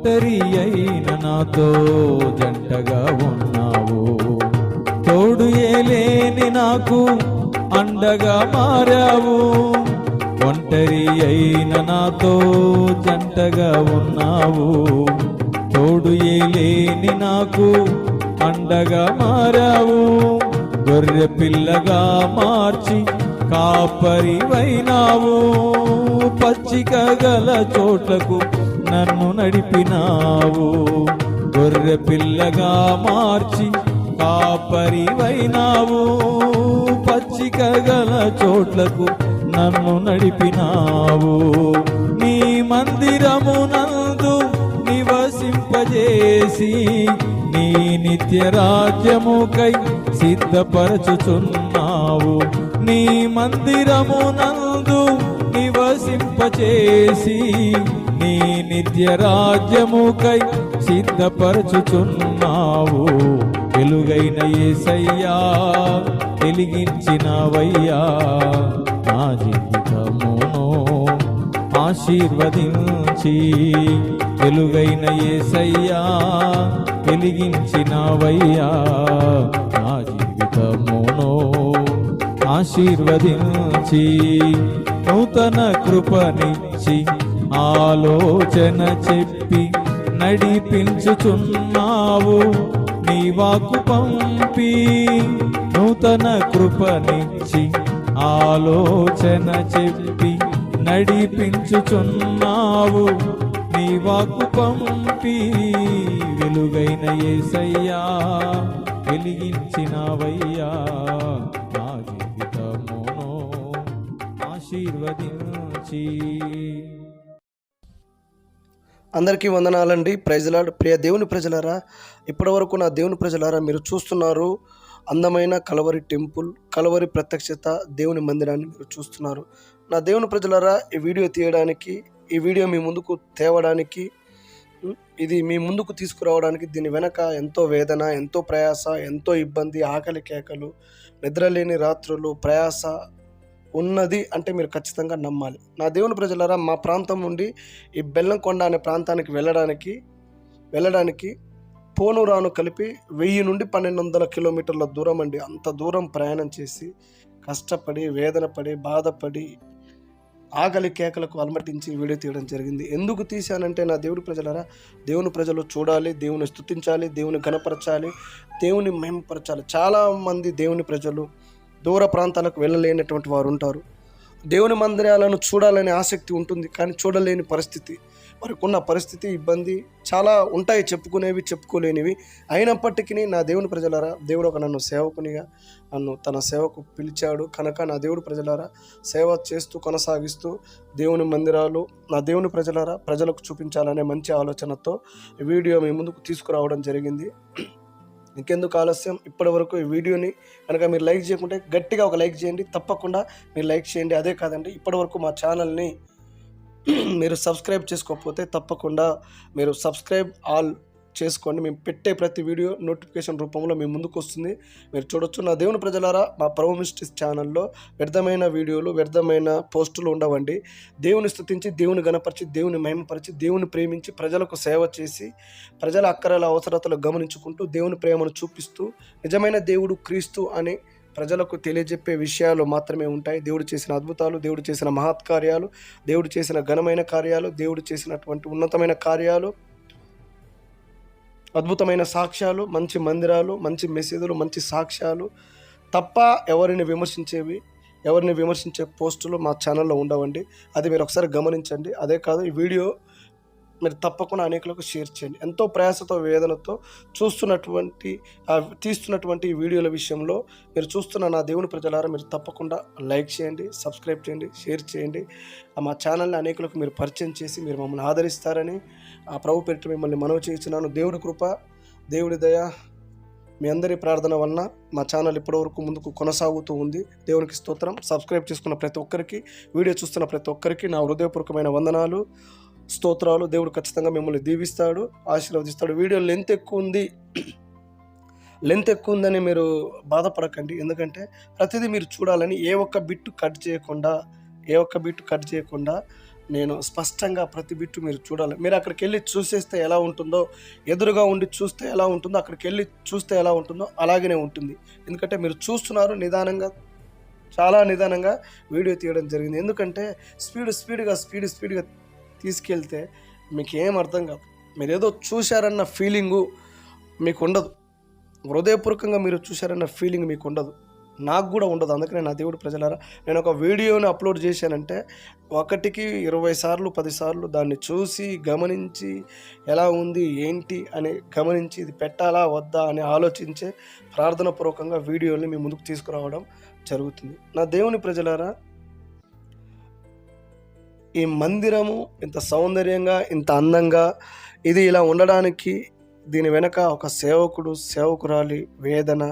ఒంటరి అయిన నాతో జంటగా ఉన్నావు. తోడు ఏలేని నాకు అండగా మారావు. ఒంటరి అయిన నాతో జంటగా ఉన్నావు. తోడు ఏలేని నాకు అండగా మారావు. గొర్రె పిల్లగా మార్చి కాపరివైనావు. పచ్చిక గల చోట్లకు నన్ను నడిపినావు. గొర్రె పిల్లగా మార్చి కాపరివైనావు. పచ్చిక గల చోట్లకు నన్ను నడిపినావు. నీ మందిరమునందు నివసింపజేసి నీ నిత్య రాజ్యముకై సిద్ధపరచుచున్నావు. నీ మందిరమునందు నివసింపచేసి నీ నిత్య రాజ్యముకై సిద్ధపరచుచున్నావు. వెలుగైన యేసయ్యా వెలిగించినవయ్యా నా జీవితమును ఆశీర్వదించి. వెలుగైన యేసయ్యా వెలిగించినవయ్యా నా జీవితమును ఆశీర్వదించి. నూతన కృపనిచ్చి ఆలోచన చెప్పి నడిపించుచున్నావు. నీ వాక్కు పంపి నూతన కృపనిచ్చి ఆలోచన చెప్పి నడిపించుచున్నావు. నీ వాక్కు పంపి వెలుగైన యేసయ్యా వెలిగించినవయ్యా నా జీవితమును ఆశీర్వదించి. అందరికీ వందనాలండి. Praise lord. ప్రియ దేవుని ప్రజలారా, ఇప్పటివరకు నా దేవుని ప్రజలారా మీరు చూస్తున్నారు అందమైన కలవరి టెంపుల్, కలవరి ప్రత్యక్షత దేవుని మందిరాన్ని మీరు చూస్తున్నారు. నా దేవుని ప్రజలారా, ఈ వీడియో తీయడానికి, ఈ వీడియో మీ ముందుకు తేవడానికి, ఇది మీ ముందుకు తీసుకురావడానికి దీని వెనక ఎంతో వేదన, ఎంతో ప్రయాస, ఎంతో ఇబ్బంది, ఆకలి కేకలు, నిద్రలేని రాత్రులు, ప్రయాస ఉన్నది అంటే మీరు ఖచ్చితంగా నమ్మాలి. నా దేవుని ప్రజలారా, మా ప్రాంతం నుండి ఈ బెల్లంకొండ అనే ప్రాంతానికి వెళ్ళడానికి పోను రాను కలిపి 1000 నుండి 1200 కిలోమీటర్ల దూరం అండి. అంత దూరం ప్రయాణం చేసి కష్టపడి, వేదన పడి, బాధపడి, ఆకలి కేకలకు అలమటించి వీడియో తీయడం జరిగింది. ఎందుకు తీశానంటే నా దేవుడి ప్రజలారా, దేవుని ప్రజలు చూడాలి, దేవుని స్తుతించాలి, దేవుని ఘనపరచాలి, దేవుని మహిమపరచాలి. చాలామంది దేవుని ప్రజలు దూర ప్రాంతాలకు వెళ్ళలేనటువంటి వారు ఉంటారు. దేవుని మందిరాలను చూడాలనే ఆసక్తి ఉంటుంది, కానీ చూడలేని పరిస్థితి, వారికి ఉన్న పరిస్థితి, ఇబ్బంది చాలా ఉంటాయి, చెప్పుకునేవి చెప్పుకోలేనివి. అయినప్పటికీ నా దేవుని ప్రజలారా, దేవుడు ఒక నన్ను సేవకునిగా నన్ను తన సేవకు పిలిచాడు కనుక నా దేవుడి ప్రజలారా సేవ చేస్తూ కొనసాగిస్తూ దేవుని మందిరాలు నా దేవుని ప్రజలారా ప్రజలకు చూపించాలనే మంచి ఆలోచనతో ఈ వీడియో మీ ముందుకు తీసుకురావడం జరిగింది. ఇంకెందుకు ఆలస్యం, ఇప్పటి వరకు ఈ వీడియోని కనుక మీరు లైక్ చేయకుంటే గట్టిగా ఒక లైక్ చేయండి, తప్పకుండా మీరు లైక్ చేయండి. అదే కాదండి, ఇప్పటి వరకు మా ఛానల్ని మీరు సబ్స్క్రైబ్ చేసుకోకపోతే తప్పకుండా మీరు సబ్స్క్రైబ్ ఆల్ చేసుకోండి. మేము పెట్టే ప్రతి వీడియో నోటిఫికేషన్ రూపంలో మీ ముందుకు వస్తుంది, మీరు చూడొచ్చు. నా దేవుని ప్రజలారా, మా ప్రభు మినిస్ట్రీస్ ఛానల్లో వ్యర్థమైన వీడియోలు, వ్యర్థమైన పోస్టులు ఉండవండి. దేవుని స్తుతించి, దేవుని గణపరిచి, దేవుని మహిమపరిచి, దేవుని ప్రేమించి, ప్రజలకు సేవ చేసి, ప్రజల అక్కరల అవసరతలు గమనించుకుంటూ, దేవుని ప్రేమను చూపిస్తూ, నిజమైన దేవుడు క్రీస్తు అని ప్రజలకు తెలియజెప్పే విషయాలు మాత్రమే ఉంటాయి. దేవుడు చేసిన అద్భుతాలు, దేవుడు చేసిన మహత్కార్యాలు, దేవుడు చేసిన ఘనమైన కార్యాలు, దేవుడు చేసినటువంటి ఉన్నతమైన కార్యాలు, అద్భుతమైన సాక్ష్యాలు, మంచి మందిరాలు, మంచి మెసేజ్లు, మంచి సాక్ష్యాలు తప్ప ఎవరిని విమర్శించే పోస్టులు మా ఛానల్లో ఉండవండి. అది మీరు ఒకసారి గమనించండి. అదే కాదు, ఈ వీడియో మీరు తప్పకుండా అనేకులకు షేర్ చేయండి. ఎంతో ప్రయాసతో, వేదనతో తీస్తున్నటువంటి ఈ వీడియోల విషయంలో మీరు చూస్తున్న నా దేవుని ప్రజలారా మీరు తప్పకుండా లైక్ చేయండి, సబ్స్క్రైబ్ చేయండి, షేర్ చేయండి. మా ఛానల్ని అనేకులకు మీరు పరిచయం చేసి మీరు మమ్మల్ని ఆదరిస్తారని ఆ ప్రభు పేరిట మిమ్మల్ని మనవి చేయించున్నాను. దేవుడి కృప, దేవుడి దయ, మీ అందరి ప్రార్థన వలన మా ఛానల్ ఇప్పటివరకు ముందుకు కొనసాగుతూ ఉంది. దేవునికి స్తోత్రం. సబ్స్క్రైబ్ చేసుకున్న ప్రతి ఒక్కరికి, వీడియో చూస్తున్న ప్రతి ఒక్కరికి నా హృదయపూర్వకమైన వందనాలు, స్తోత్రాలు. దేవుడు ఖచ్చితంగా మిమ్మల్ని దీవిస్తాడు, ఆశీర్వదిస్తాడు. వీడియో లెంత్ ఎక్కువ ఉందని మీరు బాధపడకండి. ఎందుకంటే ప్రతిదీ మీరు చూడాలని ఏ ఒక్క బిట్టు కట్ చేయకుండా నేను స్పష్టంగా ప్రతి బిట్టు మీరు చూడాలి. మీరు అక్కడికి వెళ్ళి చూసేస్తే ఎలా ఉంటుందో, ఎదురుగా ఉండి చూస్తే ఎలా ఉంటుందో, అక్కడికి వెళ్ళి చూస్తే ఎలా ఉంటుందో అలాగనే ఉంటుంది. ఎందుకంటే మీరు చూస్తున్నారు నిదానంగా, చాలా నిదానంగా వీడియో తీయడం జరిగింది. ఎందుకంటే స్పీడ్గా తీసుకెళ్తే మీకు ఏం అర్థం కాదు. మీరు ఏదో చూశారన్న ఫీలింగు మీకు ఉండదు. హృదయపూర్వకంగా మీరు చూశారన్న ఫీలింగ్ మీకు ఉండదు. నాకు కూడా ఉండదు. అందుకనే నా దేవుడు ప్రజలారా, నేను ఒక వీడియోని అప్లోడ్ చేశానంటే 1కి 20 సార్లు 10 సార్లు దాన్ని చూసి గమనించి ఎలా ఉంది ఏంటి అని గమనించి ఇది పెట్టాలా వద్దా అని ఆలోచించే ప్రార్థనాపూర్వకంగా వీడియోని మీ ముందుకు తీసుకురావడం జరుగుతుంది. నా దేవుని ప్రజలారా, ఈ మందిరము ఇంత సౌందర్యంగా, ఇంత అందంగా ఇది ఇలా ఉండడానికి దీని వెనక ఒక సేవకురాలి వేదన,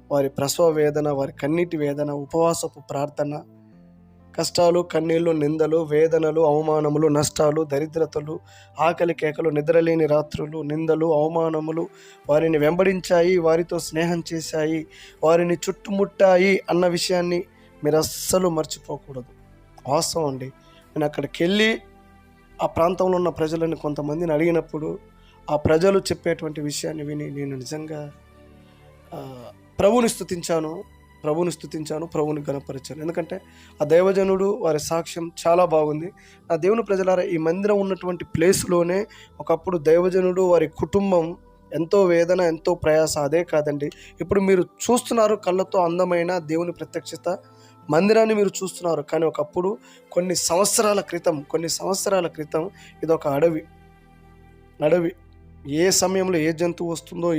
వారి ప్రసవ వేదన, వారి కన్నీటి వేదన, ఉపవాసపు ప్రార్థన, కష్టాలు, కన్నీళ్ళు, నిందలు, వేదనలు, అవమానములు, నష్టాలు, దరిద్రతలు, ఆకలి కేకలు, నిద్రలేని రాత్రులు, నిందలు, అవమానములు వారిని వెంబడించాయి, వారితో స్నేహం చేశాయి, వారిని చుట్టుముట్టాయి అన్న విషయాన్ని మీరు అస్సలు మర్చిపోకూడదు. వాస్తవం అండి. నేను అక్కడికి వెళ్ళి ఆ ప్రాంతంలో ఉన్న ప్రజలను కొంతమందిని అడిగినప్పుడు ఆ ప్రజలు చెప్పేటువంటి విషయాన్ని విని నేను నిజంగా ప్రభువుని స్తుతించాను, ప్రభువుని గణపరిచాను. ఎందుకంటే ఆ దైవజనుడు వారి సాక్ష్యం చాలా బాగుంది. ఆ దేవుని ప్రజలారా, ఈ మందిరం ఉన్నటువంటి ప్లేస్లోనే ఒకప్పుడు దైవజనుడు వారి కుటుంబం ఎంతో వేదన, ఎంతో ప్రయాస. అదే కాదండి, ఇప్పుడు మీరు చూస్తున్నారు కళ్ళతో అందమైన దేవుని ప్రత్యక్షత మందిరాన్ని మీరు చూస్తున్నారు. కానీ ఒకప్పుడు కొన్ని సంవత్సరాల క్రితం ఇది ఒక అడవి. ఏ సమయంలో ఏ జంతువు వస్తుందో,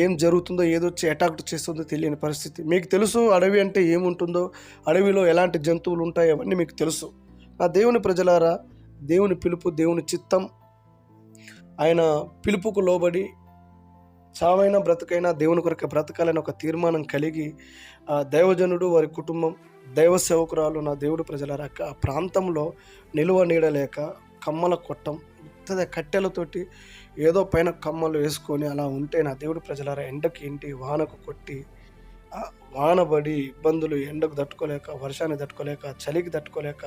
ఏం జరుగుతుందో, ఏదొచ్చి అటాక్ చేస్తుందో తెలియని పరిస్థితి. మీకు తెలుసు అడవి అంటే ఏముంటుందో, అడవిలో ఎలాంటి జంతువులు ఉంటాయి, అవన్నీ మీకు తెలుసు. ఆ దేవుని ప్రజలారా, దేవుని పిలుపు, దేవుని చిత్తం, ఆయన పిలుపుకు లోబడి చావైనా బ్రతుకైనా దేవుని కొరకు బ్రతకాలని ఒక తీర్మానం కలిగి ఆ దైవజనుడు వారి కుటుంబం, దైవ సేవకురాలు నా దేవుడు ప్రజలారా ఆ ప్రాంతంలో నిలువ నీడలేక కమ్మల కొట్టం కట్టెలతోటి ఏదో పైన కమ్మలు వేసుకొని అలా ఉంటే నా దేవుడు ప్రజలారా ఎండకి ఇంటి వానకు కొట్టి వానబడి ఇబ్బందులు, ఎండకు తట్టుకోలేక, వర్షాన్ని తట్టుకోలేక, చలికి తట్టుకోలేక,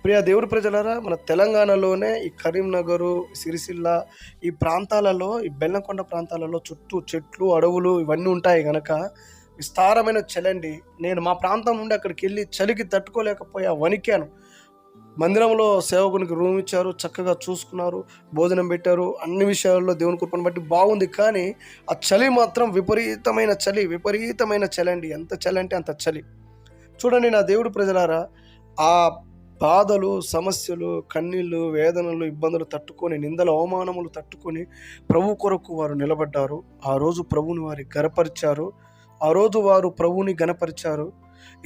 ప్రియ దేవుడి ప్రజలారా, మన తెలంగాణలోనే ఈ కరీంనగరు, సిరిసిల్ల ఈ ప్రాంతాలలో, ఈ బెల్లంకొండ ప్రాంతాలలో చుట్టూ చెట్లు, అడవులు ఇవన్నీ ఉంటాయి కనుక విస్తారమైన చలండి. నేను మా ప్రాంతం నుండి అక్కడికి వెళ్ళి చలికి తట్టుకోలేకపోయా, వణికాను. మందిరంలో సేవకునికి రూమ్ ఇచ్చారు, చక్కగా చూసుకున్నారు, భోజనం పెట్టారు, అన్ని విషయాల్లో దేవుని కృపను బట్టి బాగుంది. కానీ ఆ చలి మాత్రం విపరీతమైన చలి అండి. ఎంత చలి అంటే అంత చలి. చూడండి నా దేవుడు ప్రజలారా, ఆ బాధలు, సమస్యలు, కన్నీళ్ళు, వేదనలు, ఇబ్బందులు తట్టుకొని, నిందలు, అవమానములు తట్టుకొని ప్రభు కొరకు వారు నిలబడ్డారు. ఆ రోజు ప్రభువుని వారు ప్రభువుని గణపరిచారు.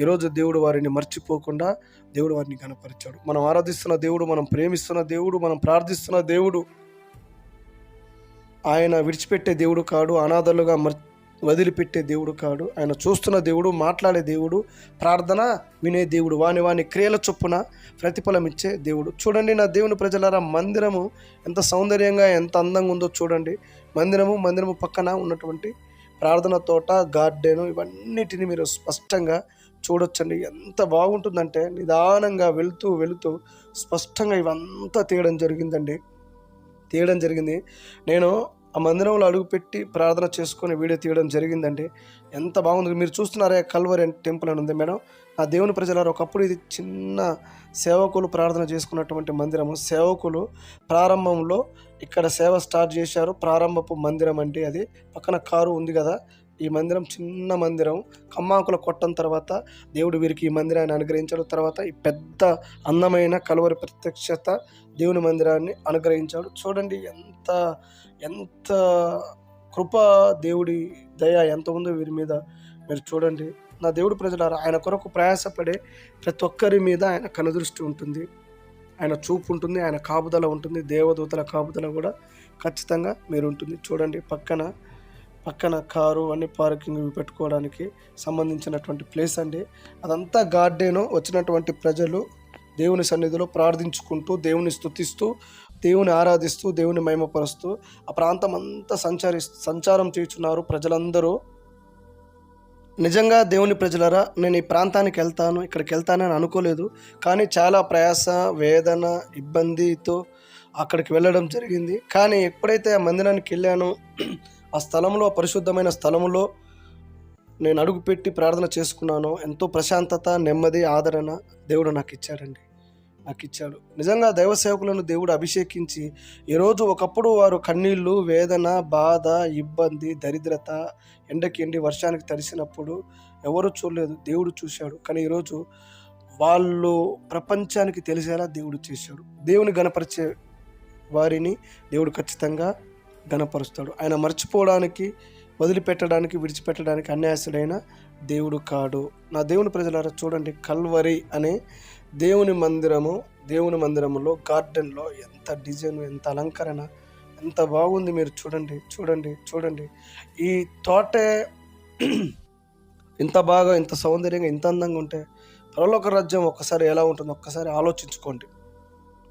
ఈరోజు దేవుడు వారిని మర్చిపోకుండా దేవుడు వారిని గణపరిచాడు. మనం ఆరాధిస్తున్న దేవుడు, మనం ప్రేమిస్తున్న దేవుడు, మనం ప్రార్థిస్తున్న దేవుడు ఆయన విడిచిపెట్టే దేవుడు కాడు, అనాథలుగా వదిలిపెట్టే దేవుడు కాడు. ఆయన చూస్తున్న దేవుడు, మాట్లాడే దేవుడు, ప్రార్థన వినే దేవుడు, వాని క్రియల చొప్పున ప్రతిఫలం ఇచ్చే దేవుడు. చూడండి నా దేవుని ప్రజలారా, మందిరము ఎంత సౌందర్యంగా, ఎంత అందంగా ఉందో చూడండి. మందిరము పక్కన ఉన్నటువంటి ప్రార్థన తోట, గార్డెను, ఇవన్నిటిని మీరు స్పష్టంగా చూడొచ్చండి. ఎంత బాగుంటుందంటే నిదానంగా వెళుతూ స్పష్టంగా ఇవంతా తీయడం జరిగింది. నేను ఆ మందిరంలో అడుగుపెట్టి ప్రార్థన చేసుకొని వీడియో తీయడం జరిగిందండి. ఎంత బాగుంది. మీరు చూస్తున్నారే, కల్వరి టెంపుల్ అని ఉంది మేడం. ఆ దేవుని ప్రజలారా, ఒకప్పుడు ఇది చిన్న సేవకులు ప్రార్థన చేసుకున్నటువంటి మందిరము. సేవకులు ప్రారంభంలో ఇక్కడ సేవ స్టార్ట్ చేశారు. ప్రారంభపు మందిరం అంటే అది. పక్కన కారు ఉంది కదా, ఈ మందిరం చిన్న మందిరం. కమ్మాకుల కొట్టం తర్వాత దేవుడు వీరికి ఈ మందిరాన్ని అనుగ్రహించాడు. తర్వాత ఈ పెద్ద అందమైన కల్వరి ప్రత్యక్షత దేవుని మందిరాన్ని అనుగ్రహించాడు. చూడండి ఎంత కృప, దేవుడి దయ ఎంత ఉందో వీరి మీద మీరు చూడండి. నా దేవుడి ప్రజలారా, ఆయన కొరకు ప్రయాసపడే ప్రతి ఒక్కరి మీద ఆయన కనుదృష్టి ఉంటుంది, ఆయన చూపు ఉంటుంది, ఆయన కాపుదల ఉంటుంది, దేవదూతల కాపుదల కూడా ఖచ్చితంగా మీరు ఉంటుంది. చూడండి పక్కన కారు అన్ని పార్కింగ్ పెట్టుకోవడానికి సంబంధించినటువంటి ప్లేస్ అండి. అదంతా గార్డెను. వచ్చినటువంటి ప్రజలు దేవుని సన్నిధిలో ప్రార్థించుకుంటూ, దేవుని స్తుతిస్తూ, దేవుని ఆరాధిస్తూ, దేవుని మహిమపరుస్తూ ఆ ప్రాంతం అంతా సంచారం చేస్తున్నారు ప్రజలందరూ. నిజంగా దేవుని ప్రజలారా, నేను ఈ ప్రాంతానికి వెళ్తాను, ఇక్కడికి వెళ్తానని అనుకోలేదు. కానీ చాలా ప్రయాస, వేదన, ఇబ్బందితో అక్కడికి వెళ్ళడం జరిగింది. కానీ ఎప్పుడైతే ఆ మందిరానికి వెళ్ళానో, ఆ స్థలంలో, పరిశుద్ధమైన స్థలములో నేను అడుగుపెట్టి ప్రార్థన చేసుకున్నానో, ఎంతో ప్రశాంతత, నెమ్మది, ఆదరణ దేవుడు నాకు ఇచ్చాడండి. నాకు ఇచ్చాడు. నిజంగా దైవ సేవకులను దేవుడు అభిషేకించి ఈరోజు, ఒకప్పుడు వారు కన్నీళ్ళు, వేదన, బాధ, ఇబ్బంది, దరిద్రత, ఎండకి ఎండి వర్షానికి తడిసినప్పుడు ఎవరు చూడలేదు, దేవుడు చూశాడు. కానీ ఈరోజు వాళ్ళు ప్రపంచానికి తెలిసేలా దేవుడు చేశాడు. దేవుని గణపరిచే వారిని దేవుడు ఖచ్చితంగా గణపరుస్తాడు. ఆయన మర్చిపోవడానికి, వదిలిపెట్టడానికి, విడిచిపెట్టడానికి అన్యాసుడైన దేవుడు కాడు. నా దేవుని ప్రజలారా చూడండి, కల్వరి అనే దేవుని మందిరములో గార్డెన్లో ఎంత డిజైన్, ఎంత అలంకరణ, ఎంత బాగుంది. మీరు చూడండి చూడండి చూడండి. ఈ తోటే ఇంత బాగా, ఇంత సౌందర్యంగా, ఇంత అందంగా ఉంటే పరలోక రాజ్యం ఒక్కసారి ఎలా ఉంటుందో ఒక్కసారి ఆలోచించుకోండి.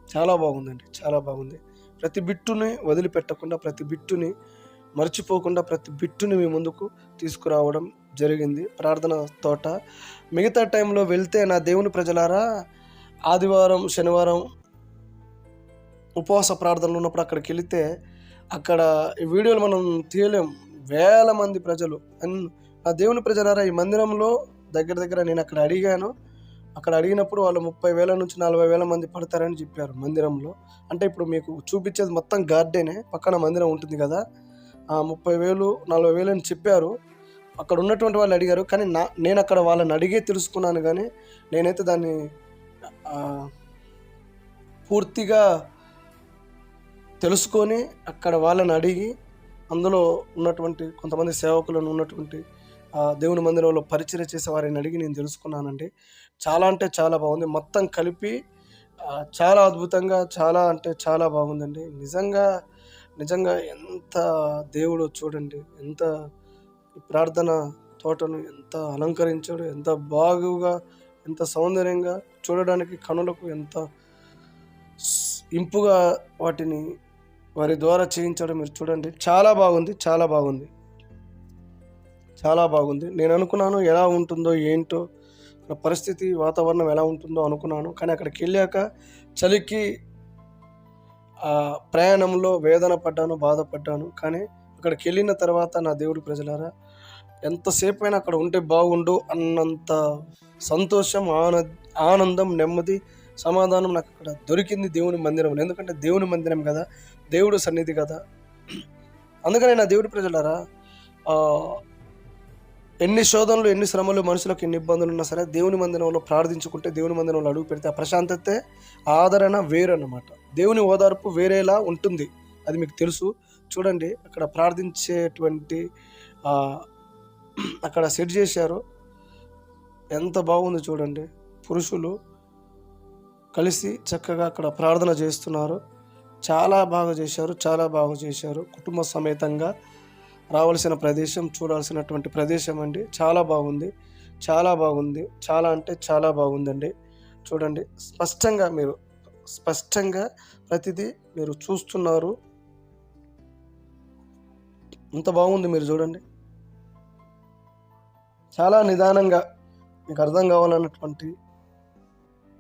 చాలా బాగుందండి, చాలా బాగుంది. ప్రతి బిట్టుని వదిలిపెట్టకుండా, ప్రతి బిట్టుని మర్చిపోకుండా, ప్రతి బిట్టుని మీ ముందుకు తీసుకురావడం జరిగింది. ప్రార్థన తోట మిగతా టైంలో వెళ్తే, నా దేవుని ప్రజలారా, ఆదివారం, శనివారం ఉపవాస ప్రార్థనలు ఉన్నప్పుడు అక్కడికి వెళితే, అక్కడ ఈ వీడియోలు మనం తీయలేం. వేల మంది ప్రజలు. నా దేవుని ప్రజలారా, ఈ మందిరంలో దగ్గర నేను అక్కడ అడిగాను. అక్కడ అడిగినప్పుడు వాళ్ళు 30,000 నుంచి 40,000 మంది పడతారని చెప్పారు మందిరంలో. అంటే ఇప్పుడు మీకు చూపించేది మొత్తం గార్డెనే, పక్కన మందిరం ఉంటుంది కదా. 30,000, 40,000 అని చెప్పారు. అక్కడ ఉన్నటువంటి వాళ్ళు అడిగారు. కానీ నేను అక్కడ వాళ్ళని అడిగే తెలుసుకున్నాను. కానీ నేనైతే దాన్ని పూర్తిగా తెలుసుకొని అక్కడ వాళ్ళని అడిగి, అందులో ఉన్నటువంటి కొంతమంది సేవకులను, ఉన్నటువంటి దేవుని మందిరంలో పరిచర్య చేసే వారిని అడిగి నేను తెలుసుకున్నానండి. చాలా అంటే చాలా బాగుంది. మొత్తం కలిపి చాలా అద్భుతంగా, చాలా అంటే చాలా బాగుందండి. నిజంగా ఎంత దేవుడు చూడండి, ఎంత ప్రార్థన తోటను ఎంత అలంకరించాడు, ఎంత బాగుగా, ఎంత సౌందర్యంగా, చూడడానికి కనులకు ఎంత ఇంపుగా వాటిని వారి ద్వారా చేయించాడు. మీరు చూడండి, చాలా బాగుంది, చాలా బాగుంది, చాలా బాగుంది. నేను అనుకున్నాను ఎలా ఉంటుందో ఏంటో, పరిస్థితి, వాతావరణం ఎలా ఉంటుందో అనుకున్నాను. కానీ అక్కడికి వెళ్ళాక చలికి ప్రయాణంలో వేదన పడ్డాను, బాధపడ్డాను. కానీ అక్కడికి వెళ్ళిన తర్వాత, నా దేవుడి ప్రజలారా, ఎంతసేపు అయినా అక్కడ ఉంటే బాగుండు అన్నంత సంతోషం, ఆనందం, నెమ్మది, సమాధానం నాకు అక్కడ దొరికింది దేవుని మందిరం. ఎందుకంటే దేవుని మందిరం కదా, దేవుడు సన్నిధి కదా. అందుకని నా దేవుడి ప్రజలారా, ఎన్ని శోధనలు, ఎన్ని శ్రమలు, మనుషులకు ఎన్ని ఇబ్బందులు ఉన్నా సరే, దేవుని మందిరంలో ప్రార్థించుకుంటే, దేవుని మందిరంలో అడుగు పెడితే ఆ ప్రశాంతతే, ఆదరణ వేరు అన్నమాట. దేవుని ఓదార్పు వేరేలా ఉంటుంది, అది మీకు తెలుసు. చూడండి, అక్కడ ప్రార్థించేటువంటి అక్కడ సెట్ చేశారు, ఎంత బాగుంది చూడండి. పురుషులు కలిసి చక్కగా అక్కడ ప్రార్థన చేస్తున్నారు. చాలా బాగా చేశారు, చాలా బాగా చేశారు. కుటుంబ సమేతంగా రావాల్సిన ప్రదేశం, చూడాల్సినటువంటి ప్రదేశం అండి. చాలా బాగుంది, చాలా బాగుంది, చాలా అంటే చాలా బాగుందండి. చూడండి, స్పష్టంగా ప్రతిదీ మీరు చూస్తున్నారు. ఎంత బాగుంది మీరు చూడండి. చాలా నిదానంగా మీకు అర్థం కావాలన్నటువంటి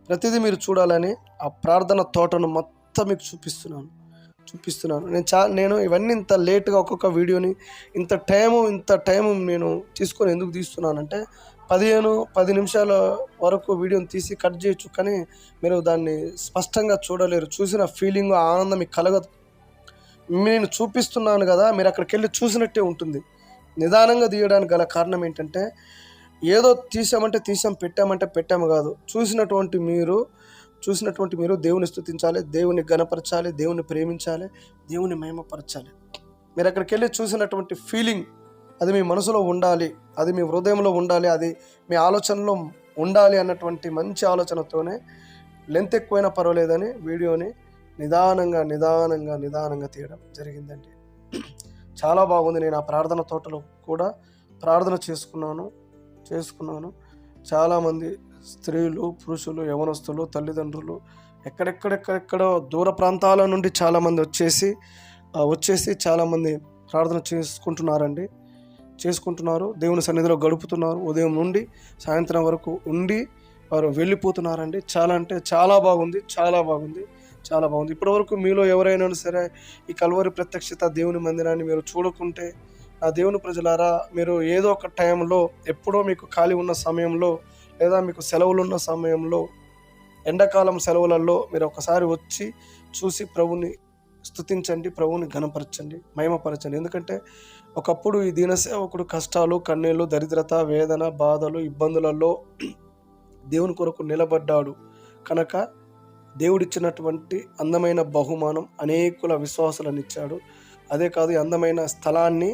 ప్రతిదీ మీరు చూడాలని ఆ ప్రార్థన తోటను మొత్తం మీకు చూపిస్తున్నాను. నేను ఇవన్నీ ఇంత లేట్గా ఒక్కొక్క వీడియోని ఇంత టైము నేను తీసుకొని ఎందుకు తీస్తున్నానంటే, 10 నిమిషాల వరకు వీడియోని తీసి కట్ చేయొచ్చు, కానీ మీరు దాన్ని స్పష్టంగా చూడలేరు. చూసిన ఫీలింగ్, ఆనందం మీకు కలగదు. నేను చూపిస్తున్నాను కదా, మీరు అక్కడికి వెళ్ళి చూసినట్టే ఉంటుంది. నిదానంగా తీయడానికి గల కారణం ఏంటంటే, ఏదో తీసామంటే తీసాం, పెట్టామంటే పెట్టాము కాదు. చూసినటువంటి మీరు దేవుని స్తుతించాలి, దేవుని ఘనపరచాలి, దేవుని ప్రేమించాలి, దేవుని మహిమపరచాలి. మీరు అక్కడికి వెళ్ళి చూసినటువంటి ఫీలింగ్ అది మీ మనసులో ఉండాలి, అది మీ హృదయంలో ఉండాలి, అది మీ ఆలోచనలో ఉండాలి అన్నటువంటి మంచి ఆలోచనతోనే లెంత్ ఎక్కువైనా పర్వాలేదని వీడియోని నిదానంగా తీయడం జరిగిందండి. చాలా బాగుంది. నేను ఆ ప్రార్థన తోటలో కూడా ప్రార్థన చేసుకున్నాను. చాలామంది స్త్రీలు, పురుషులు, యవనస్తులు, తల్లిదండ్రులు ఎక్కడెక్కడో దూర ప్రాంతాల నుండి చాలామంది వచ్చేసి చాలామంది ప్రార్థన చేసుకుంటున్నారండి. చేసుకుంటున్నారు, దేవుని సన్నిధిలో గడుపుతున్నారు. ఉదయం నుండి సాయంత్రం వరకు ఉండి వారు వెళ్ళిపోతున్నారండి. చాలా అంటే చాలా బాగుంది, చాలా బాగుంది, చాలా బాగుంది. ఇప్పటివరకు మీలో ఎవరైనా సరే ఈ కల్వరి ప్రత్యక్షత దేవుని మందిరాన్ని మీరు చూడకుంటే, ఆ దేవుని ప్రజలారా, మీరు ఏదో ఒక టైంలో, ఎప్పుడో మీకు ఖాళీ ఉన్న సమయంలో, లేదా మీకు సెలవులు ఉన్న సమయంలో, ఎండాకాలం సెలవులలో మీరు ఒకసారి వచ్చి చూసి ప్రభుని స్తుతించండి, ప్రభుని ఘనపరచండి, మహిమపరచండి. ఎందుకంటే ఒకప్పుడు ఈ దీనసేవకుడు కష్టాలు, కన్నీళ్ళు, దరిద్రత, వేదన, బాధలు, ఇబ్బందులలో దేవుని కొరకు నిలబడ్డాడు కనుక దేవుడిచ్చినటువంటి అందమైన బహుమానం అనేకుల విశ్వాసాలను ఇచ్చాడు. అదే కాదు, ఈ అందమైన స్థలాన్ని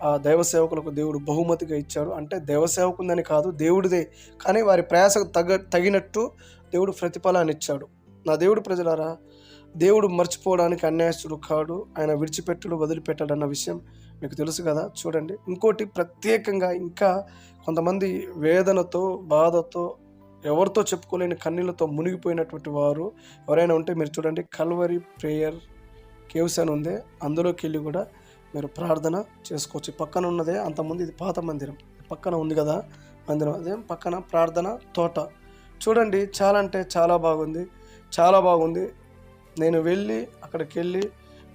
ఆ దైవ సేవకులకు దేవుడు బహుమతిగా ఇచ్చాడు. అంటే దైవ సేవకుందని కాదు, దేవుడిదే, కానీ వారి ప్రయాసకు తగినట్టు దేవుడు ప్రతిఫలాన్ని ఇచ్చాడు. నా దేవుడు ప్రజలారా, దేవుడు మర్చిపోవడానికి అన్యాయస్తుడు కాడు, ఆయన విడిచిపెట్టుడు వదిలిపెట్టాడు అన్న విషయం మీకు తెలుసు కదా. చూడండి, ఇంకోటి ప్రత్యేకంగా ఇంకా కొంతమంది వేదనతో, బాధతో, ఎవరితో చెప్పుకోలేని కన్నీళ్ళతో మునిగిపోయినటువంటి వారు ఎవరైనా ఉంటే మీరు చూడండి, కల్వరి ప్రేయర్ కేవ్స్ అని ఉంది, అందులోకి వెళ్ళి కూడా మీరు ప్రార్థన చేసుకోవచ్చు. పక్కన ఉన్నదే, అంతకుముందు ఇది పాత మందిరం, పక్కన ఉంది కదా మందిరం, అదే పక్కన ప్రార్థన తోట. చూడండి, చాలా అంటే చాలా బాగుంది, చాలా బాగుంది. నేను వెళ్ళి అక్కడికి వెళ్ళి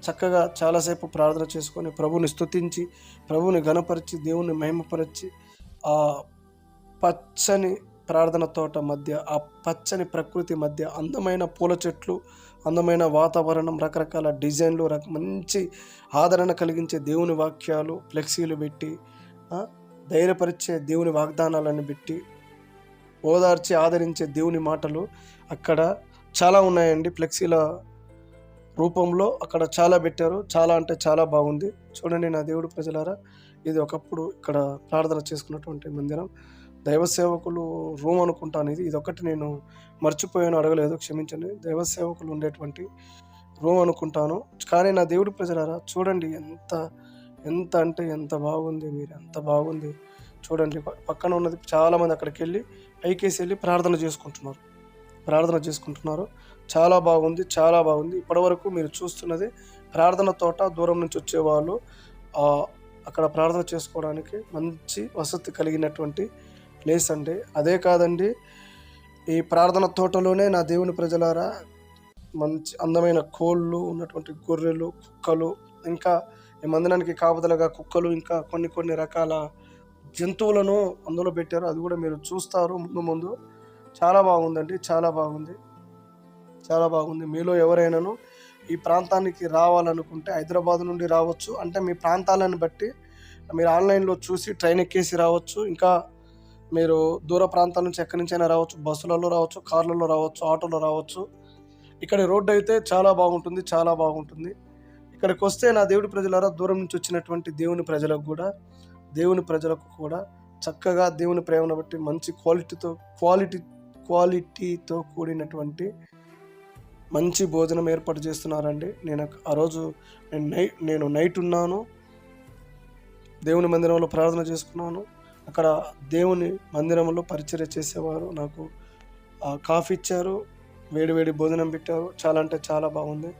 చక్కగా చాలాసేపు ప్రార్థన చేసుకొని ప్రభుని స్తుతించి, ప్రభుని ఘనపరిచి, దేవుని మహిమపరిచి, ఆ పచ్చని ప్రార్థన తోట మధ్య, ఆ పచ్చని ప్రకృతి మధ్య, అందమైన పూల చెట్లు, అందమైన వాతావరణం, రకరకాల డిజైన్లు, మంచి ఆదరణ కలిగించే దేవుని వాక్యాలు, ఫ్లెక్సీలు పెట్టి, ధైర్యపరిచే దేవుని వాగ్దానాలను పెట్టి, ఓదార్చి ఆదరించే దేవుని మాటలు అక్కడ చాలా ఉన్నాయండి. ఫ్లెక్సీల రూపంలో అక్కడ చాలా పెట్టారు. చాలా అంటే చాలా బాగుంది. చూడండి నా దేవుడు ప్రజలారా, ఇది ఒకప్పుడు ఇక్కడ ప్రార్థన చేసుకున్నటువంటి మందిరం. దైవ సేవకులు రూమ్ అనుకుంటాను ఇది ఒకటి నేను మర్చిపోయాను, అడగలేదు, క్షమించండి. దైవ సేవకులు ఉండేటువంటి రూమ్ అనుకుంటాను. కానీ నా దేవుడి ప్రజలారా, చూడండి ఎంత ఎంత అంటే ఎంత బాగుంది, మీరు ఎంత బాగుంది చూడండి. పక్కన ఉన్నది చాలామంది అక్కడికి వెళ్ళి పైకేసి వెళ్ళి ప్రార్థన చేసుకుంటున్నారు. చాలా బాగుంది, చాలా బాగుంది. ఇప్పటివరకు మీరు చూస్తున్నది ప్రార్థన తోట. దూరం నుంచి వచ్చేవాళ్ళు అక్కడ ప్రార్థన చేసుకోవడానికి మంచి వసతి కలిగినటువంటి ప్లేస్ అండి. అదే కాదండి, ఈ ప్రార్థన తోటలోనే నా దేవుని ప్రజలారా, మంచి అందమైన కోళ్ళు ఉన్నటువంటి గొర్రెలు, కుక్కలు, ఇంకా ఈ మందిరానికి కాపుదలగా కుక్కలు, ఇంకా కొన్ని రకాల జంతువులను అందులో పెట్టారు. అది కూడా మీరు చూస్తారు ముందు. చాలా బాగుందండి, చాలా బాగుంది. మీలో ఎవరైనాను ఈ ప్రాంతానికి రావాలనుకుంటే హైదరాబాద్ నుండి రావచ్చు. అంటే మీ ప్రాంతాలను బట్టి మీరు ఆన్లైన్లో చూసి ట్రైన్ ఎక్కేసి రావచ్చు. ఇంకా మీరు దూర ప్రాంతాల నుంచి ఎక్కడి నుంచైనా రావచ్చు. బస్సులలో రావచ్చు, కార్లలో రావచ్చు, ఆటోలో రావచ్చు. ఇక్కడ రోడ్డు అయితే చాలా బాగుంటుంది. ఇక్కడికి వస్తే నా దేవుడి ప్రజలారా, దూరం నుంచి వచ్చినటువంటి దేవుని ప్రజలకు కూడా చక్కగా దేవుని ప్రేమను బట్టి మంచి క్వాలిటీతో కూడినటువంటి మంచి భోజనం ఏర్పాటు చేస్తున్నారండి. ఆ రోజు నేను నైట్ ఉన్నాను, దేవుని మందిరంలో ప్రార్థన చేసుకున్నాను. అక్కడ దేవుని మందిరంలో పరిచర్య చేసేవారు నాకు కాఫీ ఇచ్చారు, వేడి భోజనం పెట్టారు. చాలా అంటే చాలా బాగుంది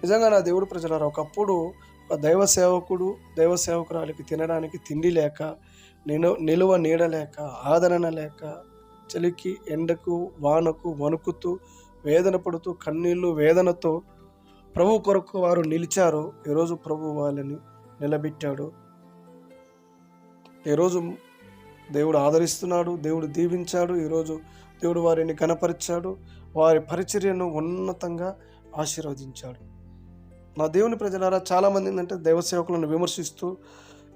నిజంగా. నా దేవుడు ప్రజలారా, ఒకప్పుడు ఒక దైవ సేవకురాలికి తినడానికి తిండి లేక, నిలువ నీడ లేక, ఆదరణ లేక, చలికి, ఎండకు, వానకు వణుకుతూ, వేదన పడుతూ, కన్నీళ్ళు వేదనతో ప్రభు కొరకు వారు నిలిచారు. ఈరోజు ప్రభు వాళ్ళని నిలబెట్టాడు. ఈరోజు దేవుడు ఆదరిస్తున్నాడు, దేవుడు దీవించాడు. ఈరోజు దేవుడు వారిని ఘనపరిచాడు, వారి పరిచర్యను ఉన్నతంగా ఆశీర్వదించాడు. నా దేవుని ప్రజలారా, చాలామంది ఏంటంటే దైవ సేవకులను విమర్శిస్తూ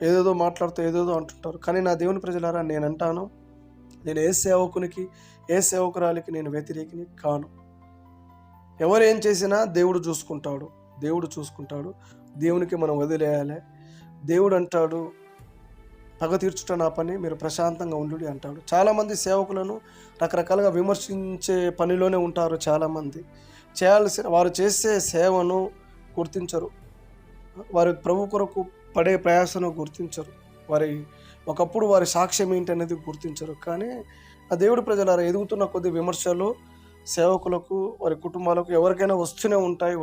ఏదేదో మాట్లాడుతూ ఏదేదో అంటుంటారు. కానీ నా దేవుని ప్రజలారా, నేను అంటాను, నేను ఏ సేవకురాలికి నేను వ్యతిరేకిని కాను. ఎవరు ఏం చేసినా దేవుడు చూసుకుంటాడు. దేవునికి మనం వదిలేయాలి. దేవుడు అంటాడు, పగ తీర్చుట నా పని, మీరు ప్రశాంతంగా ఉండు అంటాడు. చాలామంది సేవకులను రకరకాలుగా విమర్శించే పనిలోనే ఉంటారు. చాలామంది వారు చేసే సేవను గుర్తించరు, వారి ప్రభు కొరకు పడే ప్రయాసను గుర్తించరు, ఒకప్పుడు వారి సాక్ష్యం ఏంటి అనేది గుర్తించరు. కానీ ఆ దేవుడి ప్రజలారా, ఎదుగుతున్న కొద్ది విమర్శలు సేవకులకు, వారి కుటుంబాలకు, ఎవరికైనా వస్తూనే ఉంటాయి.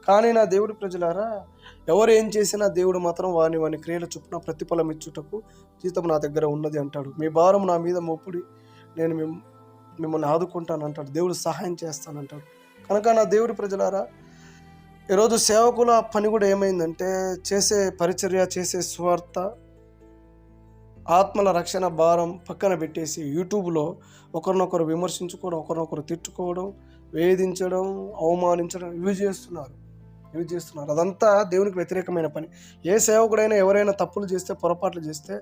కానీ నా దేవుడి ప్రజలారా, ఎవరు ఏం చేసినా దేవుడు మాత్రం వాని క్రియల చొప్పున ప్రతిఫలం ఇచ్చుటకు జీతం నా దగ్గర ఉన్నది అంటాడు. మీ భారం నా మీద మోపుడి, నేను మిమ్మల్ని ఆదుకుంటాను అంటాడు. దేవుడు సహాయం చేస్తానంటాడు. కనుక నా దేవుడి ప్రజలారా, ఈరోజు సేవకుల పని కూడా ఏమైందంటే, చేసే పరిచర్య, చేసే స్వార్థ, ఆత్మల రక్షణ భారం పక్కన పెట్టేసి యూట్యూబ్లో ఒకరినొకరు విమర్శించుకోవడం, ఒకరినొకరు తిట్టుకోవడం, వేధించడం, అవమానించడం ఇవి చేస్తున్నారు. అదంతా దేవునికి వ్యతిరేకమైన పని. ఏ సేవకుడైనా ఎవరైనా తప్పులు చేస్తే, పొరపాట్లు చేస్తే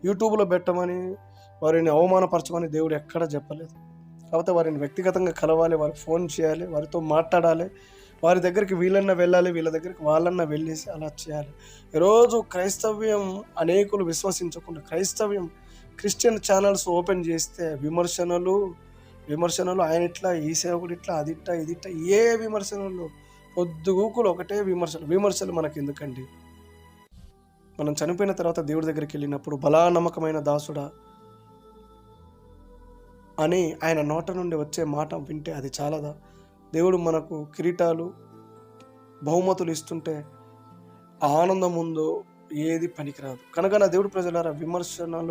యూట్యూబ్లో పెట్టమని, వారిని అవమానపరచమని దేవుడు ఎక్కడా చెప్పలేదు. కాకపోతే వారిని వ్యక్తిగతంగా కలవాలి, వారికి ఫోన్ చేయాలి, వారితో మాట్లాడాలి, వారి దగ్గరికి వీళ్ళన్నా వెళ్ళాలి, వీళ్ళ దగ్గరికి వాళ్ళన్నా వెళ్ళేసి అలా చేయాలి. ఈరోజు క్రైస్తవ్యం అనేకులు విశ్వసించకుండా, క్రిస్టియన్ ఛానల్స్ ఓపెన్ చేస్తే విమర్శనలు, ఆయన ఇట్లా, ఈ సేవకుడు ఇట్లా, అదిట్లా, ఇదిట్లా, ఏ విమర్శనలు, పొద్దుగూకులు ఒకటే విమర్శలు మనకి ఎందుకండి? మనం చనిపోయిన తర్వాత దేవుడి దగ్గరికి వెళ్ళినప్పుడు బలా నమ్మకమైన దాసుడా అని ఆయన నోట నుండి వచ్చే మాట వింటే అది చాలదా? దేవుడు మనకు కిరీటాలు, బహుమతులు ఇస్తుంటే ఆనందం ముందు ఏది పనికిరాదు. కనుక నా దేవుడి ప్రజలారా, విమర్శలు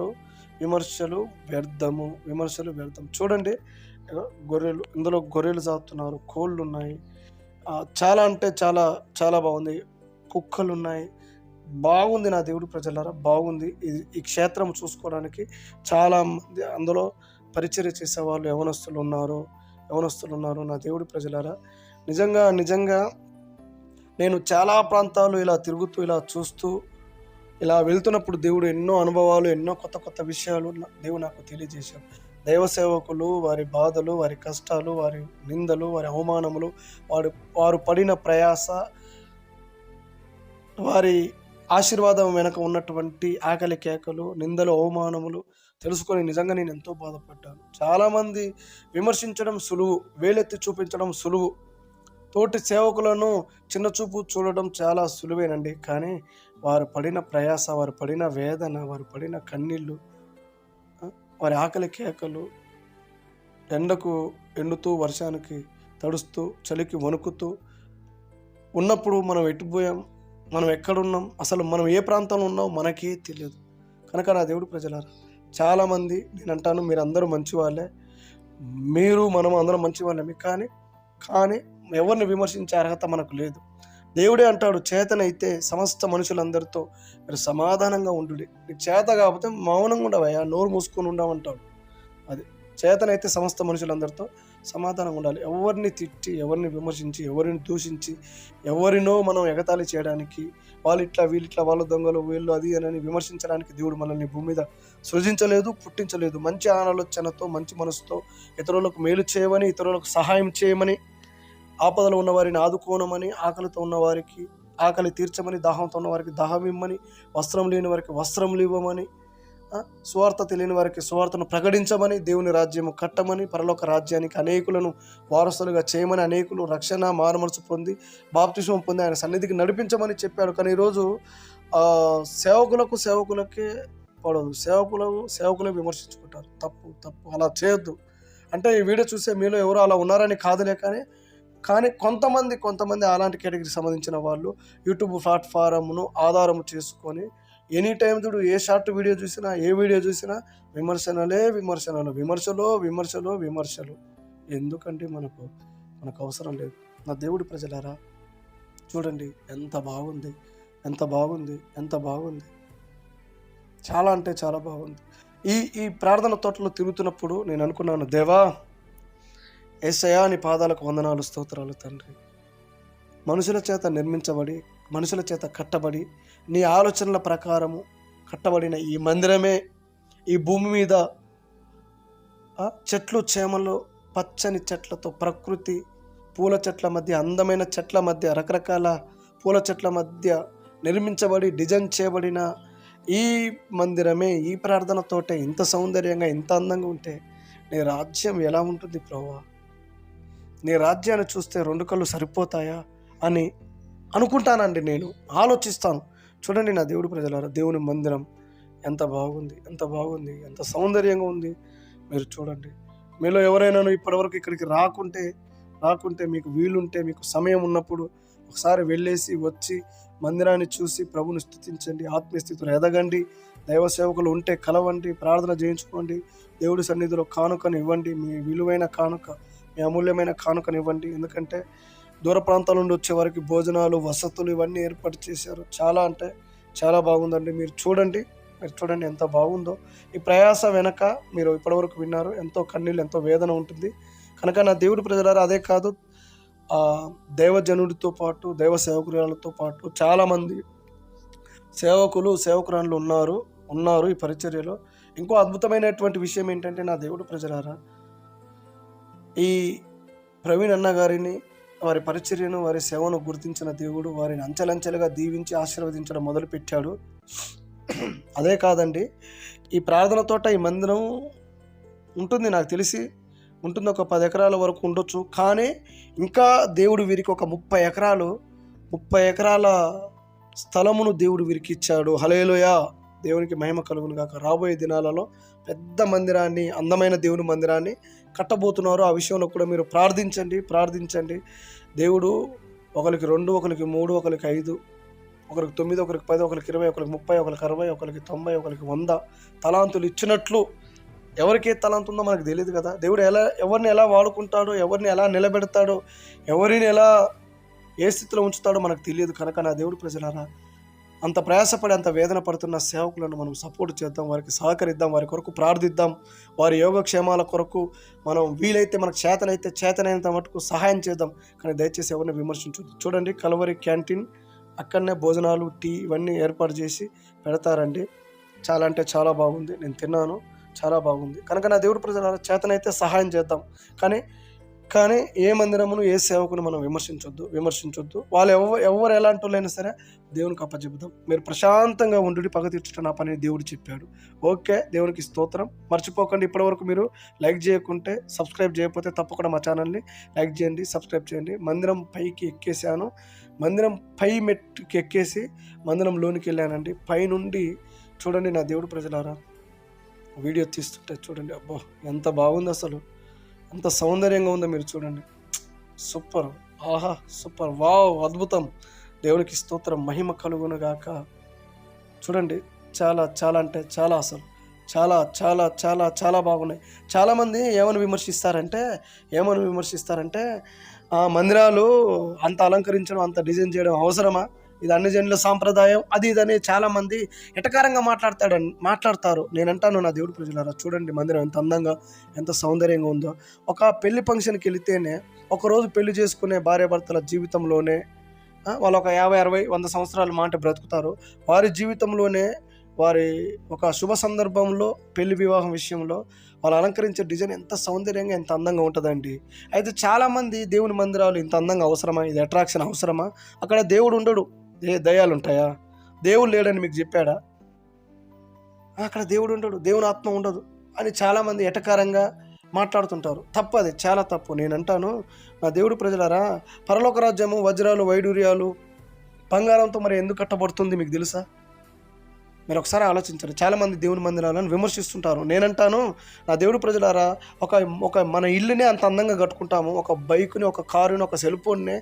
వ్యర్థం. చూడండి, ఇందులో గొర్రెలు సాగుతున్నారు, కోళ్ళు ఉన్నాయి, చాలా అంటే చాలా చాలా బాగుంది, కుక్కలు ఉన్నాయి, బాగుంది. నా దేవుడి ప్రజలారా, బాగుంది. ఈ క్షేత్రం చూసుకోవడానికి చాలామంది అందులో పరిచర్య చేసే వాళ్ళు యవనస్తులు ఉన్నారు. నా దేవుడి ప్రజలారా, నిజంగా నేను చాలా ప్రాంతాలు ఇలా తిరుగుతూ, ఇలా చూస్తూ, ఇలా వెళ్తున్నప్పుడు దేవుడు ఎన్నో అనుభవాలు, ఎన్నో కొత్త విషయాలు దేవుడు నాకు తెలియజేశాడు. దైవ సేవకులు, వారి బాధలు, వారి కష్టాలు, వారి నిందలు, వారి అవమానములు, వారు పడిన ప్రయాస, వారి ఆశీర్వాదం వెనక ఉన్నటువంటి ఆకలి కేకలు, నిందలు, అవమానములు తెలుసుకొని నిజంగా నేను ఎంతో బాధపడ్డాను. చాలామంది విమర్శించడం సులువు, వేలెత్తి చూపించడం సులువు, తోటి సేవకులను చిన్న చూపు చూడడం చాలా సులువేనండి. కానీ వారు పడిన ప్రయాస, వారు పడిన వేదన, వారు పడిన కన్నీళ్ళు, వారి ఆకలి కేకలు, ఎండకు ఎండుతూ, వర్షానికి తడుస్తూ, చలికి వణుకుతూ ఉన్నప్పుడు మనం ఎట్టుపోయాం, మనం ఎక్కడున్నాం, అసలు మనం ఏ ప్రాంతంలో ఉన్నాం మనకే తెలియదు. కనుక నా దేవుడి ప్రజలారా, చాలామంది, నేను అంటాను, మీరందరూ మంచి వాళ్ళే, మనం అందరం మంచి వాళ్ళమే, కానీ ఎవరిని విమర్శించే అర్హత మనకు లేదు. దేవుడే అంటాడు, చేతనైతే సమస్త మనుషులందరితో మీరు సమాధానంగా ఉండు. నీకు చేత కాకపోతే మౌనంగా ఉండవయ్యా, నోరు మూసుకొని ఉండమంటాడు. అది చేతనైతే సమస్త మనుషులందరితో సమాధానంగా ఉండాలి. ఎవరిని తిట్టి, ఎవరిని విమర్శించి, ఎవరిని దూషించి, ఎవరినో మనం ఎగతాళి చేయడానికి, వాళ్ళు ఇట్లా, వీళ్ళిట్లా, వాళ్ళ దొంగలు, వీళ్ళు అది అని విమర్శించడానికి దేవుడు మనల్ని భూమి మీద సృజించలేదు, పుట్టించలేదు. మంచి ఆలోచనతో, మంచి మనసుతో ఇతరులకు మేలు చేయమని, ఇతరులకు సహాయం చేయమని, ఆపదలో ఉన్న వారిని ఆదుకోనమని, ఆకలితో ఉన్న వారికి ఆకలి తీర్చమని, దాహంతో ఉన్న వారికి దాహం ఇమ్మని, వస్త్రం లేని వారికి వస్త్రములు ఇవ్వమని, సువార్త తెలియని వారికి సువార్తను ప్రకటించమని, దేవుని రాజ్యము కట్టమని, పరలోక రాజ్యానికి అనేకులను వారసులుగా చేయమని, అనేకులు రక్షణ మారుమనసు పొంది బాప్తిస్మం పొంది ఆయన సన్నిధికి నడిపించమని చెప్పాడు. కానీ ఈరోజు సేవకులకే పడదు, సేవకులే విమర్శించుకుంటారు. తప్పు, అలా చేయొద్దు. అంటే ఈ వీడియో చూసే మీలో ఎవరో అలా ఉన్నారని కాదులే, కానీ కొంతమంది అలాంటి కేటగిరీకి సంబంధించిన వాళ్ళు యూట్యూబ్ ప్లాట్ఫారంను ఆధారం చేసుకొని ఎనీ టైం చూడు, ఏ షార్ట్ వీడియో చూసినా, ఏ వీడియో చూసినా విమర్శలు. ఎందుకంటే మనకు అవసరం లేదు. నా దేవుడి ప్రజలారా, చూడండి, ఎంత బాగుంది, చాలా అంటే చాలా బాగుంది. ఈ ప్రార్థన తోటలో తిరుగుతున్నప్పుడు నేను అనుకున్నాను, దేవా యేసయ్యా, నీ పాదాలకు వందనాలు, స్తోత్రాలు తండ్రి. మనుషుల చేత నిర్మించబడి, మనుషుల చేత కట్టబడి, నీ ఆలోచనల ప్రకారము కట్టబడిన ఈ మందిరమే ఈ భూమి మీద చెట్లు, చేమలు, పచ్చని చెట్లతో, ప్రకృతి, పూల చెట్ల మధ్య, అందమైన చెట్ల మధ్య, రకరకాల పూల చెట్ల మధ్య నిర్మించబడి, డిజైన్ చేయబడిన ఈ మందిరమే, ఈ ప్రార్థన తోటే ఇంత సౌందర్యంగా, ఇంత అందంగా ఉంటే నీ రాజ్యం ఎలా ఉంటుంది ప్రభువా? నీ రాజ్యాన్ని చూస్తే 2 కళ్ళు సరిపోతాయా అని అనుకుంటానండి, నేను ఆలోచిస్తాను. చూడండి నా దేవుడి ప్రజలారా, దేవుని మందిరం ఎంత బాగుంది, ఎంత సౌందర్యంగా ఉంది. మీరు చూడండి, మీలో ఎవరైనా ఇప్పటివరకు ఇక్కడికి రాకుంటే మీకు వీలుంటే, మీకు సమయం ఉన్నప్పుడు ఒకసారి వెళ్ళేసి వచ్చి మందిరాన్ని చూసి ప్రభుని స్తుతించండి, ఆత్మీయ స్థితిలో ఎదగండి. దైవ సేవకులు ఉంటే కలవండి, ప్రార్థన చేయించుకోండి, దేవుడి సన్నిధిలో కానుకను ఇవ్వండి, మీ విలువైన కానుక, మీ అమూల్యమైన కానుకను ఇవ్వండి. ఎందుకంటే దూర ప్రాంతాల నుండి వచ్చే వారికి భోజనాలు, వసతులు ఇవన్నీ ఏర్పాటు చేశారు. చాలా అంటే చాలా బాగుందండి. మీరు చూడండి ఎంత బాగుందో. ఈ ప్రయాస వెనక మీరు ఇప్పటివరకు విన్నారు, ఎంతో కన్నీళ్ళు, ఎంతో వేదన ఉంటుంది. కనుక నా దేవుడి ప్రజలారా, అదే కాదు, దైవజనుడితో పాటు దైవ సేవకురాలతో పాటు చాలామంది సేవకురాళ్ళు ఉన్నారు ఈ పరిచర్యలో. ఇంకో అద్భుతమైనటువంటి విషయం ఏంటంటే నా దేవుడి ప్రజలారా, ఈ ప్రవీణ్ అన్న గారిని, వారి పరిచర్యను, వారి సేవను గుర్తించిన దేవుడు వారిని అంచెలంచెలుగా దీవించి ఆశీర్వదించడం మొదలుపెట్టాడు. అదే కాదండి, ఈ ప్రార్థన తోట, ఈ మందిరం ఉంటుంది, నాకు తెలిసి ఉంటుంది, ఒక 10 ఎకరాల వరకు ఉండొచ్చు. కానీ ఇంకా దేవుడు వీరికి ఒక 30 ఎకరాల స్థలమును దేవుడు వీరికి ఇచ్చాడు. హల్లెలూయా, దేవునికి మహిమ కలుగును గాక. రాబోయే దినాలలో పెద్ద మందిరాన్ని, అందమైన దేవుని మందిరాన్ని కట్టబోతున్నారు. ఆ విషయంలో కూడా మీరు ప్రార్థించండి. దేవుడు ఒకరికి 2, ఒకరికి 3, ఒకరికి 5, ఒకరికి 9, ఒకరికి 10, ఒకరికి 20, ఒకరికి 30, ఒకరికి 60, ఒకరికి 90, ఒకరికి 100 తలాంతులు ఇచ్చినట్లు, ఎవరికి ఏ తలాంతు ఉందో మనకు తెలియదు కదా. దేవుడు ఎవరిని ఎలా వాడుకుంటాడో, ఎవరిని ఎలా నిలబెడతాడో, ఎవరిని ఎలా ఏ స్థితిలో ఉంచుతాడో మనకు తెలియదు. కనుక నా దేవుడి ప్రజలారా, అంత ప్రయాసపడి అంత వేదన పడుతున్న సేవకులను మనం సపోర్ట్ చేద్దాం, వారికి సహకరిద్దాం, వారి కొరకు ప్రార్థిద్దాం, వారి యోగక్షేమాల కొరకు మనం వీలైతే, మనకు చేతనైనంత మటుకు సహాయం చేద్దాం. కానీ దయచేసి ఎవరిని విమర్శించొద్దు. చూడండి, కలవరి క్యాంటీన్, అక్కడనే భోజనాలు, టీ ఇవన్నీ ఏర్పాటు చేసి పెడతారండి. చాలా అంటే చాలా బాగుంది, నేను తిన్నాను, చాలా బాగుంది. కనుక నా దేవుడి ప్రజల చేతనైతే సహాయం చేద్దాం. కానీ ఏ మందిరమును, ఏ సేవకును మనం విమర్శించొద్దు. వాళ్ళు ఎవరు ఎలాంటి వాళ్ళైనా సరే దేవునికి అప్పచెబుదాం. మీరు ప్రశాంతంగా ఉండి పగ తీర్చడం నా పని దేవుడు చెప్పాడు. ఓకే, దేవునికి స్తోత్రం. మర్చిపోకండి, ఇప్పటివరకు మీరు లైక్ చేయకుంటే, సబ్స్క్రైబ్ చేయకపోతే తప్పకుండా మా ఛానల్ని లైక్ చేయండి, సబ్స్క్రైబ్ చేయండి. మందిరం పైకి ఎక్కేసాను, మందిరం పై మెట్టుకి ఎక్కేసి మందిరంలోనికి వెళ్ళానండి. పైనుండి చూడండి నా దేవుడు ప్రజలారా, వీడియో తీస్తుంటే చూడండి, అబ్బో ఎంత బాగుంది, అసలు ఎంత సౌందర్యంగా ఉందో మీరు చూడండి. సూపర్, ఆహా సూపర్, వావ్, అద్భుతం. దేవునికి స్తోత్రం, మహిమ కలుగును గాక. చూడండి, చాలా అంటే చాలా, అసలు చాలా బాగున్నాయి. చాలామంది ఏమని విమర్శిస్తారంటే మందిరాలు అంత అలంకరించడం, అంత డిజైన్ చేయడం అవసరమా, ఇది అన్ని జనుల సాంప్రదాయం, అది ఇదని చాలామంది ఎటకారంగా మాట్లాడతారు. నేనంటాను నా దేవుడి ప్రజలారా, చూడండి మందిరం ఎంత అందంగా, ఎంత సౌందర్యంగా ఉందో. ఒక పెళ్లి ఫంక్షన్కి వెళితేనే, ఒకరోజు పెళ్లి చేసుకునే భార్యాభర్తల జీవితంలోనే వాళ్ళు ఒక 50, 60, 100 సంవత్సరాల మాట బ్రతుకుతారు. వారి జీవితంలోనే, వారి ఒక శుభ సందర్భంలో, పెళ్లి వివాహం విషయంలో వాళ్ళు అలంకరించే డిజైన్ ఎంత సౌందర్యంగా, ఎంత అందంగా ఉంటుందండి. అయితే చాలామంది దేవుని మందిరాలు ఇంత అందంగా అవసరమా, ఇది అట్రాక్షన్ అవసరమా, అక్కడ దేవుడు ఉండడు, దయ్యాలు ఉంటాయా, దేవుడు లేడని మీకు చెప్పాడా, అక్కడ దేవుడు ఉండడు, దేవుని ఆత్మ ఉండదు అని చాలామంది ఎటకారంగా మాట్లాడుతుంటారు. తప్పు, అది చాలా తప్పు. నేనంటాను నా దేవుడి ప్రజలారా, పరలోక రాజ్యము వజ్రాలు, వైడూర్యాలు, బంగారంతో మరి ఎందుకు కట్టబడుతుంది మీకు తెలుసా? మీరు ఒకసారి ఆలోచించండి. చాలామంది దేవుని మందిరాలను విమర్శిస్తుంటారు. నేనంటాను నా దేవుడి ప్రజలారా, ఒక మన ఇల్లునే అంత అందంగా కట్టుకుంటాము, ఒక బైకుని, ఒక కారుని, ఒక సెల్ ఫోన్ని,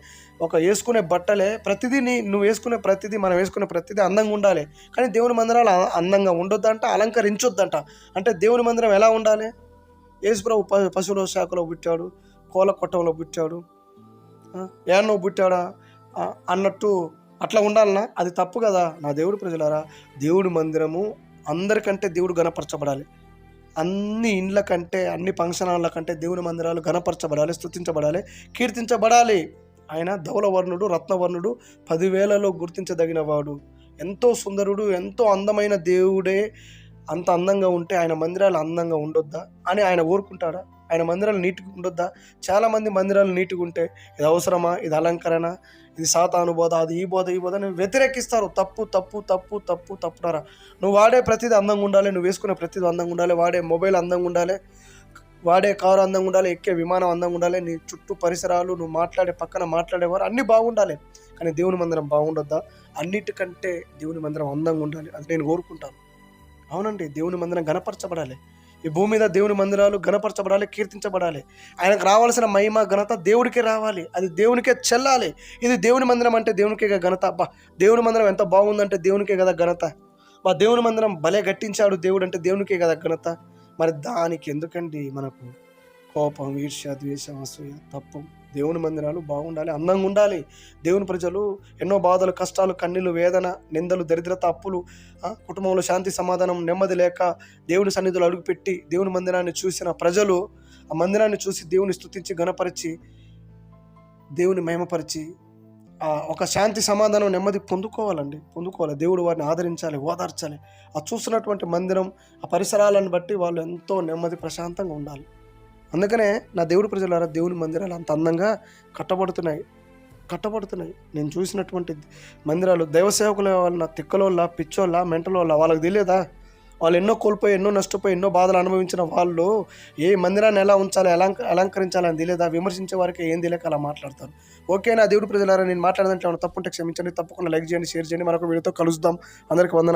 ఒక వేసుకునే బట్టలే, నువ్వు వేసుకునే ప్రతిదీ, మనం వేసుకునే ప్రతిదీ అందంగా ఉండాలి. కానీ దేవుని మందిరాలు అందంగా ఉండొద్దంట, అలంకరించొద్దంట. అంటే దేవుని మందిరం ఎలా ఉండాలి? యేసుప్రభు పశువుల శాఖలో పుట్టాడు, కోల కొట్టంలో పుట్టాడు, ఏన్నో పుట్టాడా అన్నట్టు అట్లా ఉండాలన్నా? అది తప్పు కదా. నా దేవుడి ప్రజలారా, దేవుడి మందిరము అందరికంటే దేవుడు గణపరచబడాలి. అన్ని ఇండ్ల కంటే, అన్ని ఫంక్షన్ హాల్ల కంటే దేవుని మందిరాలు గణపరచబడాలి, స్తుతించబడాలి, కీర్తించబడాలి. ఆయన ధవలవర్ణుడు, రత్నవర్ణుడు, 10,000లో గుర్తించదగిన వాడు, ఎంతో సుందరుడు, ఎంతో అందమైన దేవుడే అంత అందంగా ఉంటే ఆయన మందిరాలు అందంగా ఉండొద్దా అని ఆయన కోరుకుంటాడా? ఆయన మందిరాలు నీట్గా ఉండొద్దా? చాలామంది మందిరాలు నీట్గా ఉంటే ఇది అవసరమా, ఇది అలంకరణ, ఇది సాతాను బోధ, అది ఈ బోధ అని వ్యతిరేకిస్తారు. తప్పున్నారా. నువ్వు వాడే ప్రతిదీ అందంగా ఉండాలి, నువ్వు వేసుకునే ప్రతిదీ అందంగా ఉండాలి, వాడే మొబైల్ అందంగా ఉండాలి, వాడే కారు అందంగా ఉండాలి, ఎక్కే విమానం అందంగా ఉండాలి, నీ చుట్టూ పరిసరాలు, నువ్వు పక్కన మాట్లాడేవారు అన్నీ బాగుండాలి. కానీ దేవుని మందిరం బాగుండొద్దా? అన్నిటికంటే దేవుని మందిరం అందంగా ఉండాలి, అది నేను కోరుకుంటాను. అవునండి, దేవుని మందిరం గణపరచబడాలి. ఈ భూమి మీద దేవుని మందిరాలు ఘనపరచబడాలి, కీర్తించబడాలి. ఆయనకు రావాల్సిన మహిమ ఘనత దేవుడికే రావాలి, అది దేవునికే చెల్లాలి. ఇది దేవుని మందిరం అంటే దేవునికే ఘనత. అబ్బా, దేవుని మందిరం ఎంత బాగుందంటే దేవునికే కదా ఘనత. మా దేవుని మందిరం భలే కట్టించాడు దేవుడు అంటే దేవునికే కదా ఘనత. మరి దానికి ఎందుకండి మనకు కోపం, ఈర్ష్య, ద్వేషం, అసూయ? తప్పు. దేవుని మందిరాలు బాగుండాలి, అందంగా ఉండాలి. దేవుని ప్రజలు ఎన్నో బాధలు, కష్టాలు, కన్నీళ్ళు, వేదన, నిందలు, దరిద్రత, అప్పులు, కుటుంబంలో శాంతి సమాధానం, నెమ్మది లేక దేవుని సన్నిధిలో అడుగుపెట్టి దేవుని మందిరాన్ని చూసిన ప్రజలు ఆ మందిరాన్ని చూసి దేవుని స్తుతించి ఘనపరిచి దేవుని మహిమపరిచి ఒక శాంతి సమాధానం నెమ్మది పొందుకోవాలి. దేవుడు వారిని ఆదరించాలి, ఓదార్చాలి. ఆ చూస్తున్నటువంటి మందిరం, ఆ పరిసరాలను బట్టి వాళ్ళు ఎంతో నెమ్మది, ప్రశాంతంగా ఉండాలి. అందుకనే నా దేవుడి ప్రజలారా, దేవుని మందిరాలు అంత అందంగా కట్టబడుతున్నాయి. నేను చూసినటువంటి మందిరాలు దైవ సేవకుల వాళ్ళ తిక్కలోళ్ళ, పిచ్చోళ్ళ, మెంటలోళ్ళ వాళ్ళకి తెలియదా? వాళ్ళు ఎన్నో కోల్పోయి, ఎన్నో నష్టపోయి, ఎన్నో బాధలు అనుభవించిన వాళ్ళు ఏ మందిరాన్ని ఎలా ఉంచాలి, అలంకరించాలని తెలియదా? విమర్శించే వారికి ఏం తెలియక అలా మాట్లాడతారు. ఓకే, నా దేవుడి ప్రజలారా, నేను మాట్లాడదంటే ఏమైనా తప్పుంటే క్షమించండి. తప్పకుండా లైక్ చేయండి, షేర్ చేయండి. మరొక వీడియోతో కలుద్దాం. అందరికీ వందనాలు.